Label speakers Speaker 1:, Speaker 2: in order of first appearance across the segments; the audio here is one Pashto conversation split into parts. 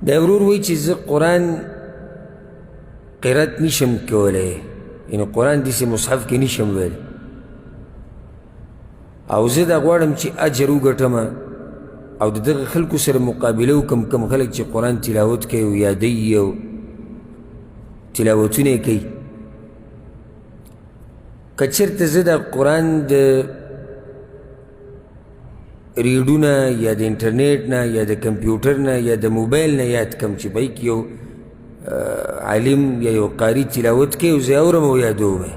Speaker 1: دا ورور وایي چې زه قرآن قرات نشم کولی، یعنې قرآن داسې مصحف کې نشم ویلی، او زه دا غواړم چې اجر وګټم او د دغه خلکو سره مقابله وکړم، کوم خلک چې قرآن تلاوت کوي او یادوي او تلاوتونه یې کوي. که چېرته زه د قرآن د ریډو نه یا د انټرنیټ نه یا د کمپیوټر نه یا د موبایل نه یاد کړم چې بهی کې یو عالم یا یو قاري تلاوت کوي او زه اورم او یادوم یې،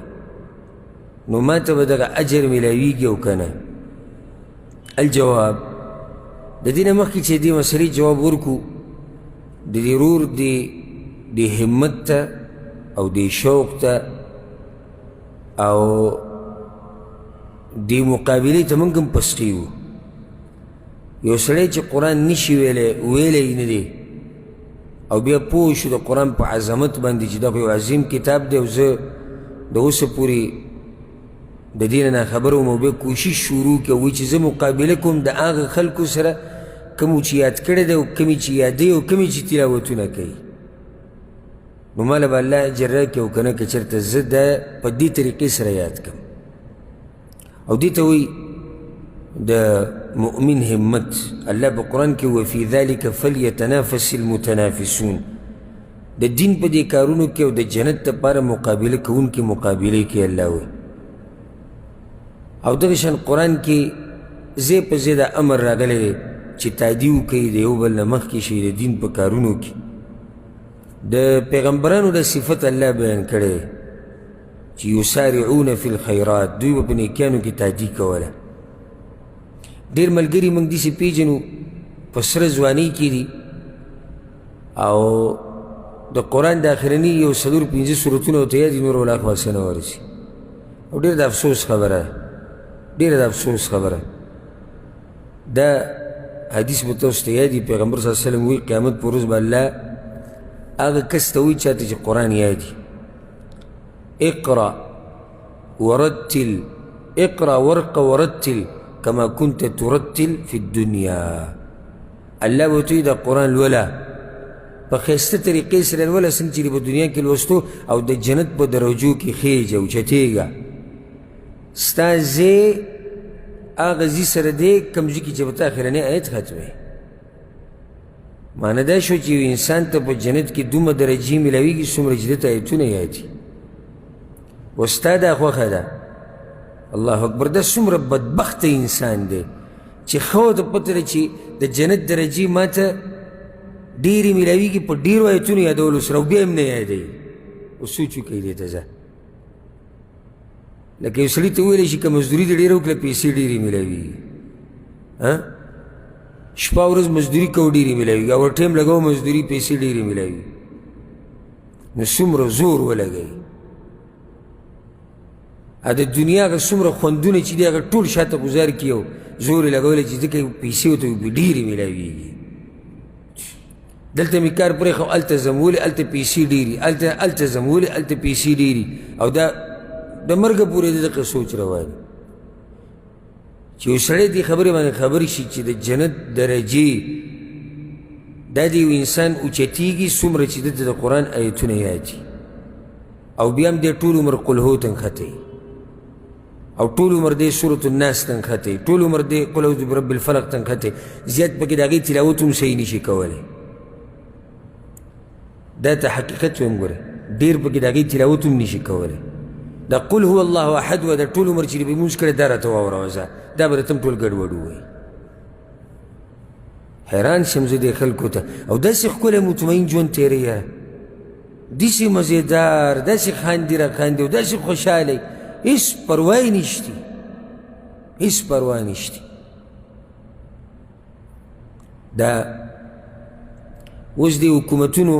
Speaker 1: نو ما ته به دغه اجر میلاویږي او که نه؟ الجواب، د دې نه مخکې چې دې مسلې جواب ورکړو، د دې ورور دې همت ته او دې شوق ته او دې مقابلې ته موږ هم پسخي وو. یو سړی چې قرآن نشي ویلی نه دی او بیا پوه شو د قرآن په عظمت باندې چې دا یو عظیم کتاب دی او زه د اوسه پورې د دې نه ناخبر وم او بیا کوشش شروع کړه وایي چې زه مقابله کوم د هغه خلکو سره کومو چې یاد کړی دی او کومې چې یادوي او کومې چې تلاوتونه کوي، نو ماله به الله اجر راکړي او که نه که چېرته زه دا په دې طریقې سره یاد کړم. او دې ته وایي د مؤمن همت. الله په قرآن کې وفي ذلك فلیتنافس المتنافسون، د دین په دې کارونو کې او د جنت دپاره مقابله کوونکي مقابلې کې الله وایي. او دغه شان قرآن کې ځای په ځای دا امر راغلی دی چې تادي وکوئ د یو بل نه مخکې شئ د دین په کارونو کې. د پیغمبرانو د صفت الله بیان کړی چې یسارعون فی الخیرات، دوی به په نیکیانو کې تادي کوله. ډېر ملګري موږ داسې پیژنو په سره ځوانۍ کې دي او د قرآن د آخرني یو 4-5 سورتونه ورته یاد دي، نور ولا خلاصه نه ورسي. او ډېر د افسوس خبره ده، ډېره د افسوس خبره. دا حدیث به تاسو ته یاد وي، پیغمبر صلی الله علیه وسلم وایي قیامت په ورځ به الله هغه کس ته وایي چاته چې قرآن یاد وي، اقرأ ورتل، اقرأ ورقه ورتل كما كنت ترتل في الدنيا. الله به ورته وایي دا قرآن لوله په ښایسته طریقې سره لوله څنګه چې په دنیا کې لوستو او د جنت په درجو کې خیږه او چتېږه. ستا ځای هغه ځي سره دی کوم ځای کې چې به ته اخرنی آیت ختموې. معنی دا شو چې یو انسان ته په جنت کې دومره درجې میلاویږي څومره چې ده ته آیتونه یاد دي. و ستا دا خوښه ده، الله اکبر، دا څومره بدبخته انسان دی چې ښه ورته پته ده چې د جنت درجې ما ته ډېرې میلاویږي په ډېرو آیتونو یادولو سره او بیا هم نه یادوي. او سوچ وکړئ دې ته ځه، لکه یو سړي ته وویلی شي که مزدوري دې ډېره وکړه پیسې ډېرې میلاویږي، شپه ورځ مزدوري کوو ډېرې میلاویږي، او ټایم لګوو مزدوري پیسې ډېرې میلاویږي. نو څومره زور ولګوي. د دنیا هغه څومره خوندونه چې دي هغه ټول شاته ګزار کړي او زور یې لګولی چې ځکه پیسې ورته ډېرې میلاویږي. دلته مې کار پرېښه هلته ځم ولې هلته پیسې ډېري، هلته ځم ولې هلته پیسې ډېري. او دا د مرګه پورې د دغه سوچ روان چې یو سړی دې خبرې باندې خبر شي چې د جنت درجې دا د یو انسان اوچتېږي څومره چې دته د قرآن آیتونه یاد دي، او بیا هم دې ټول عمر قل هو تنښتی، او ټول عمر دې سورة الناس تنښتی، ټول عمر دې قل اعوذ برب الفلق تنښتی. زیات پکې د هغې تلاوت هم صحیح نشي کولی. دا ته حقیقت ویم ګوره، ډېر پکې د هغې تلاوت هم نشي کولی. دا قل هو الله احد و دا ټول عمر چې به لمونځ کړی دا راته واوروه ځه، دا به راته هم ټول ګډوډ ووایي. حیران شم زه دې خلکو ته. او داسې ښکلی مطمئن ژوند تېروي یاره، داسې مزېدار، داسې خاندي را خاندي او داسې خوشحالی، هېڅ پروا یې نشتي، هېڅ پروا نشتي. دا اوس دې حکومتونو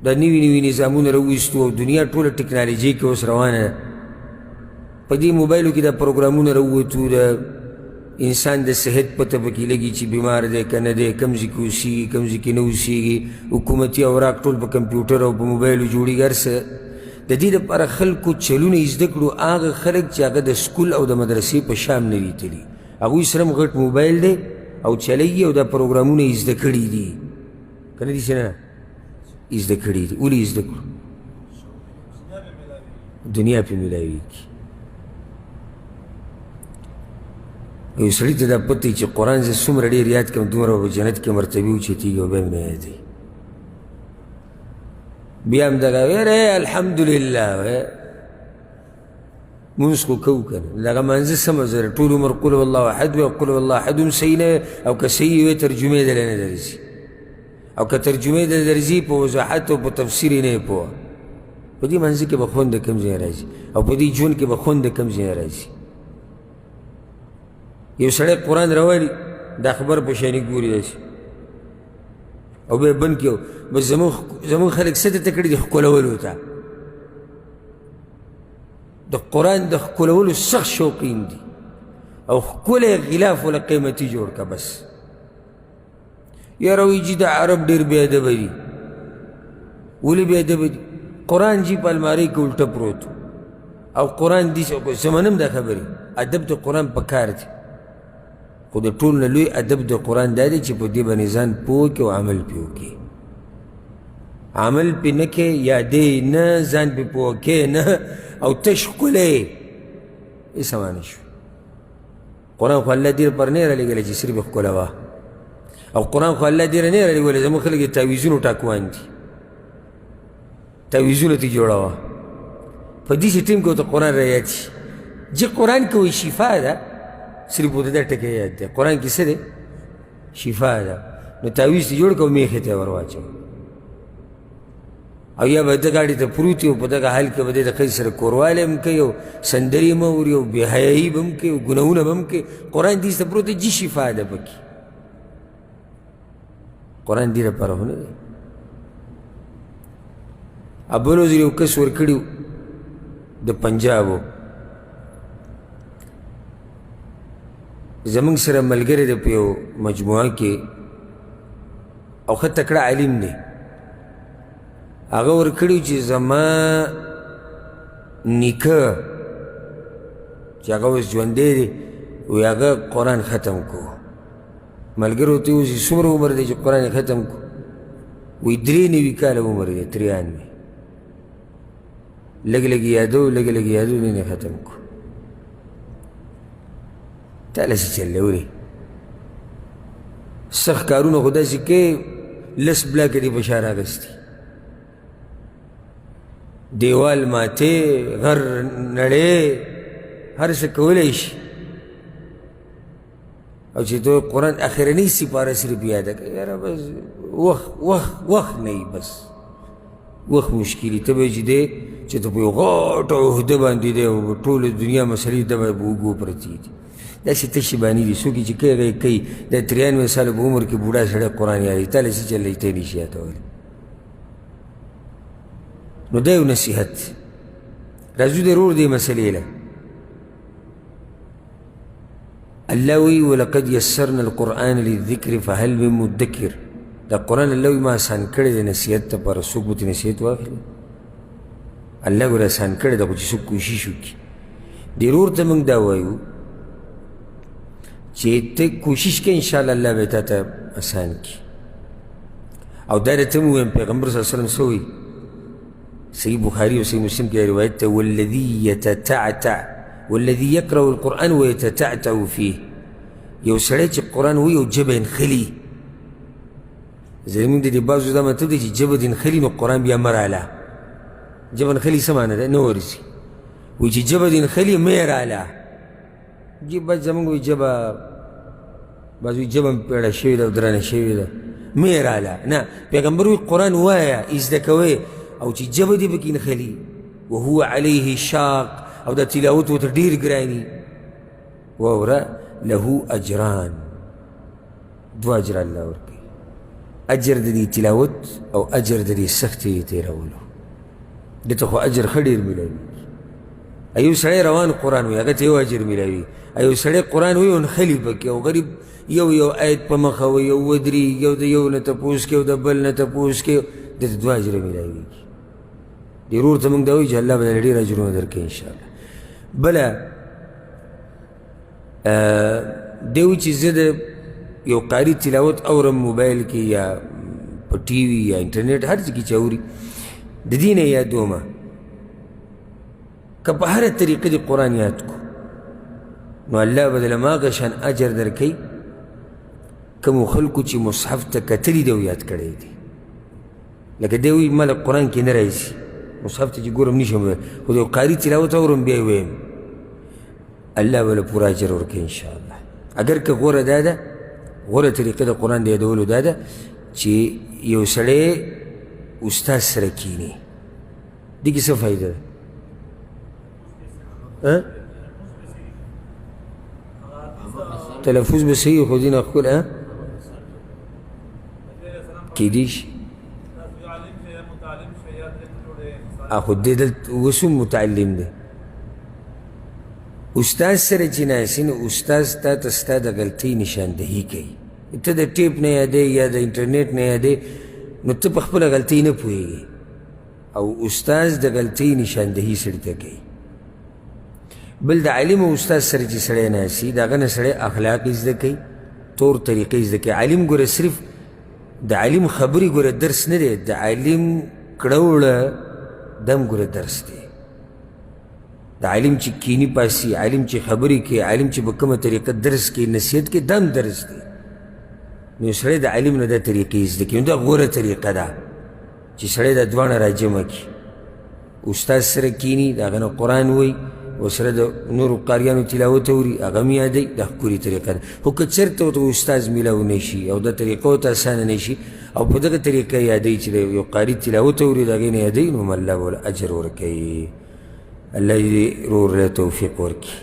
Speaker 1: دا نوي نوي نظامونه راویستو او دنیا ټوله ټکنالوژۍ کې اوس روانه ده. په دې موبایلو کې دا پروګرامونه راووتو، د انسان د صحت پته پکې لګي چې بیمار دی که نه دی، کوم ځای کې اوسېږي کوم ځای کې نه اوسېږي. حکومتي اوراق ټول په کمپیوټر او په موبایلو جوړېږي هر څه. د دې دپاره خلکو چلونه یې زده کړو، هغه خلک چې هغه د سکول او د مدرسې په شام نه وي تلي، هغوی سره هم غټ موبایل دی او چلیږي او دا پروګرامونه یې زده کړي دي. که نه دي چې نه زده کړي دي. ولې زده کړو؟ دنیا پې میلاویږي. یو سړي ته دا پته وي چې قرآن زه څومره ډېر یاد کړم دومره به جنت کې مرتبې اوچتېږي او بیا مې نه یادوي. بیا هم دغه ویره الحمدلله وایه مونځ خو کوو که نه دغه مانځه څه مزه ده ټول عمر قل والله احد وي او قل والله احد هم صحیح نه او که صحیح وي ترجمې دله نه درځي او که ترجمې دله درځي په وضاحت او په تفسیر یې نه یې پوه. په دې مانځه کې به خوند د کوم ځای راځي او په دې ژوند کې به خوند د کوم ځای راځي. یو سړی قرآن راولي دا خبر په شانې ګوري داسې او بیا بند کړي بس زمونږ خلک څه ته کړي دي ښکلولو ته. د قرآن د ښکلولو سخت شوقین دي او ښکلی غلاف وله قیمتي جوړ که بس. یاره وایي جي د عرب ډېر بې ادبه دي. ولې بې ادبه دي؟ قرآن جي په المارۍ کې الټه پروت او قرآن دي زه منم دا خبرې ادب د قرآن په کار دی خو د ټول نه لوی ادب د قرآن دا دی چې په دې باندې ځان پوه کړي او عمل پې وکړي. عمل پې نه کې یادې نه ځان پې پوه کې نه او تش ښکلی هېڅ معنی شو. قرآن خو الله دې پر نه یې رالیږلی چې صرف یې ښکلوه او قرآن خو الله دې نه یې رالیږلی زموږ خلک یې تعویذونو ټاکوان دي تعویذونو ته جوړوه په داسې ټیم کې ورته قرآن رایاد شي چې قرآن کې وایي شفا ده صرف ورته دا ټکی یاد دی قرآن کې څه دی شفا ده نو تعویذ ته جوړ کړه او میخې ته یې ور واچوه او یا به د ګاډي ته پروت وي او په دغه حال کې به د ښځې سره کوروالی هم کوي او سندرې هم اوري او بېحیایي به هم کوي او ګناهونه به هم کوي. قرآن دې ته پروت دی جي شفا ده پکې. قرآن دې لپاره خو نه دی. بل وزیر یو کس ورکړي و د پنجاب و زمونږ سره ملګری دی په یو مجموعه کې او ښه تکړه عالم دی. هغه ورکړي چې زما نیکه چې هغه اوس ژوندی دی وایي هغه قرآن ختم کړو. ملګري ورته وایي چې څومره عمر دی چې قرآن یې ختم کړو؟ وایي 93 کاله عمر دی 93 لږ لږ یادو لږ لږ یادو نن یې ختم کړو. تاله څه چل دی ولې سخت کارونه خو داسې کوې لس بلاکه دې په شا راغستي دیوال ماتې غر نړې هر څه کولی شي او چې تو قرآن اخرنۍ سپاره صرف یاده کوي یاره بس وخت نه وي بس وخت مشکل ته به چې دی چې ته په یو غټه عهده باندې دی او ټوله دنیا مسلې ته به اوږو پرتې دي داسې تشې بانې دي څوک چې کوي هغه یې کوي د 93 ساله په عمر کې بوډا سړی قرآن یادوي تاله څه چلی ته یې نشي یادولی. نو دا یو نصیحت راځو د رور دې مسلې له الله وی ولقد یسرنا القرآن للذکر فهل من مدکر. دا قرآن الله وی ما آسان کړی دی نصیحت دپاره څوک به ترې نصیحت واخلي الله ور آسان کړی دی خو چې څوک کوشش وکړي. دې رور ته موږ دا وایو چې ته کوشش کوې انشاءالله الله به تا ته آسان کړي او دا درته م ووایم پیغمبر صلی الله علیه وسلم څه وایي صحیح بخاري او صحیح مسلم کې روایت ته والذي يقرأ القرآن ويتتعتع فيه یو سړی چې قرآن وایي او ژبه یې نښلي زموږ د دې بعضو دا مطلب دی چې ژبه دې نښلي نو قرآن بیا مه راله ژبه نښلي څه معنی ده نه ورځي وایي چې ژبه دې نښلي مه یې راله بس زموږ وایي ژبه بعض وایي ژبه مې پیړه شوې ده او درنه شوې ده مه یې راله نه پیغمبر وایي قرآن وایه زده کوئ او چې ژبه دې پکې نښلي وهو علیه شاق او دا تلاوت ورته ډېر ګراني واوره له اجران دوه اجر الله ورکوي اجر د دې تلاوت او اجر د دې سختۍ تېرولو دته خو اجر ښه ډېر میلاوي. ایو سړی روان قرآن وایي هغه ته یو اجر میلاوي ایو سړی قرآن وایي او نښلي پکې او غریب یو آیت په مخه وایي او ودرېږي او د یو نه تپوس کوي او د بل نه تپوس کوي دته دوه اجره میلاویږي. دې ورور ته موږ دا وایو چې الله به ډېر اجرونه درکوي انشاءالله. بله دی وایي چې زه د یو قاري تلاوت اورم موبایل کې یا په ټي وي یا انټرنیټ هر ځای کې چې اوري د دې نه یادومه که په هره طریقه دې قرآن یاد کو نو الله به دله هماغه شان اجر درکوي کومو خلکو چې مصحف ته کتلي دی او یاد کړی دی لکه دی وایي ما له قرآن کې نه راځي مصحف ته چې ګورم نشم خو د یو قاري تلاوت اورم بیا یې ویم الله به له پوره اجر ورکوي انشاءالله اگر که غوره دا ده غوره طریقه د قرآن د یادولو دا ده چې یو سړی استاد سره کیني دې کې څه فایده ده تلفظ به صحیح خو دین خپل کیدی شي خو دې دلته اوس هم متعلم دی استاد سره چې ناستې نو استاد تا ته ستا د غلطۍ نشاندهي کوي ته د ټیپ نه یادې یا د انټرنیټ نه یادې نو ته په خپله غلطۍ نه پوهېږې او استاد د غلطۍ نشاندهي سړي ته کوي بل د عالم او استاد سره چې سړی ناستي د هغه نه سړی اخلاق زده کوي طور طریقې زده کوي عالم ګوره صرف د عالم خبرې ګوره درس نه دی د عالم کړه دم ګوره درس دی د عالم چې کینی پاسي عالم چې خبرې کوي عالم چې په کومه طریقه درس کوي نصیحت کوي دم درس دی نو سړی د عالم نه دا طریقې زده کوي نو دا غوره طریقه ده چې سړی دا دواړه راجمع کړي استاد سره کینی د هغه نه قرآن وایي ورسره د نورو قاریانو تلاوت اوري هغه هم یادوي دا ښکلې طریقه ده خو که چېرته ورته استاد میلاو نه شي او دا طریقه ورته اسانه نه شي او په دغه طریقه یادوي چې یو قاري تلاوت اوري د هغې نه یادوي نو هم الله به اجر ورکوي الله دې ورور له توفیق ورکړي